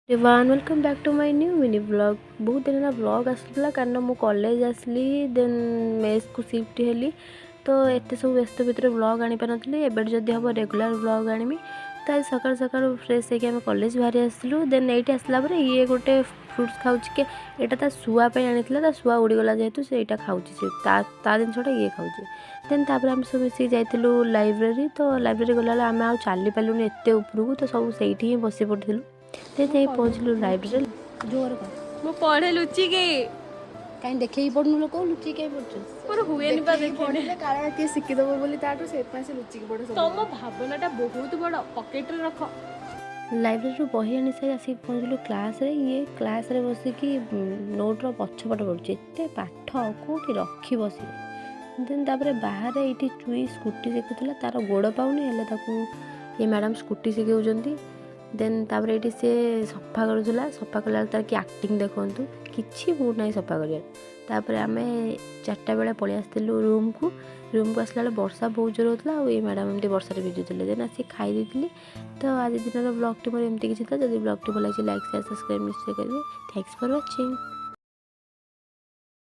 Everyone welcome back to my new mini blog. बहुत दिन है ब्लॉग आसला कारण मु कॉलेज आसली देन मेस को शिफ्ट हेली तो एत सब व्यस्त भितर ब्लॉग आनी पारी एबे जदि हम रेगुलर ब्लॉग आनमी तो आज सकाल सकाल फ्रेश होकर आम कॉलेज बाहरी आसलु देन ये आसला ये गोटे फ्रुट्स खाऊँ कि यहाँ शुआप आनी ता शुआ उड़ीगला जेहेतु से यहाँ खाऊँ ता जिनटा ये खाऊँ देन तापर आम सब मिसिक जाइलु लाइब्रेरी तो लाइब्रेरी गला आम आ चली पारूनी एत उपरकू तो सब से ही बसी पड़ू जाई पहुँचलु लाइब्रेरी जोर कर मु पढ़े लुचि के कहीं देखे पढ़नु लोक लुचि कहीं पढ़ु मोर हुएनि बा देखिने काଳେ କିଏ ଶିଖିଦେବ ବୋଲି ତାଠୁ ସେଇଥିପାଇଁ ସେ ଲୁଚିକି ପଡ଼େ ସବୁ। ତମ ଭାବନାଟା ବହୁତ ବଡ଼ ପକେଟରେ ରଖ। ଲାଇବ୍ରେରୀରୁ ବହି ଆଣି ସାରି ଆସିକି ପହଞ୍ଚିଲୁ କ୍ଲାସ୍ରେ। ଇଏ କ୍ଲାସ୍ରେ ବସିକି ନୋଟ୍ର ପଛପଟ ପଡ଼ୁଛି ଏତେ ପାଠ କେଉଁଠି ରଖି ବସିବେ। ଦେନ୍ ତାପରେ ବାହାରେ ଏଇଠି ଚୁଇ ସ୍କୁଟି ଶିଖୁଥିଲା ତାର ଗୋଡ଼ ପାଉନି ହେଲେ ତାକୁ ଏ ମ୍ୟାଡ଼ାମ୍ ସ୍କୁଟି ଶିଖାଉଛନ୍ତି। देन तापर ये सी सफा करूला सफा कला तार कि आक्टिंग देखु किसी मूड ना सफा कर आम 4टा बेले पलि आसलु रूम को आसला बेले वर्षा बहुत जोर होता ये मैडम एमती वर्षा भिजुले देन आसी खाई तो आज दिन ब्लॉग टी मोर एमती किसी था। जब ब्लॉग टी भल लगे लाइक शेयर सब्सक्राइब निश्चय करेंगे। Thanks for watching.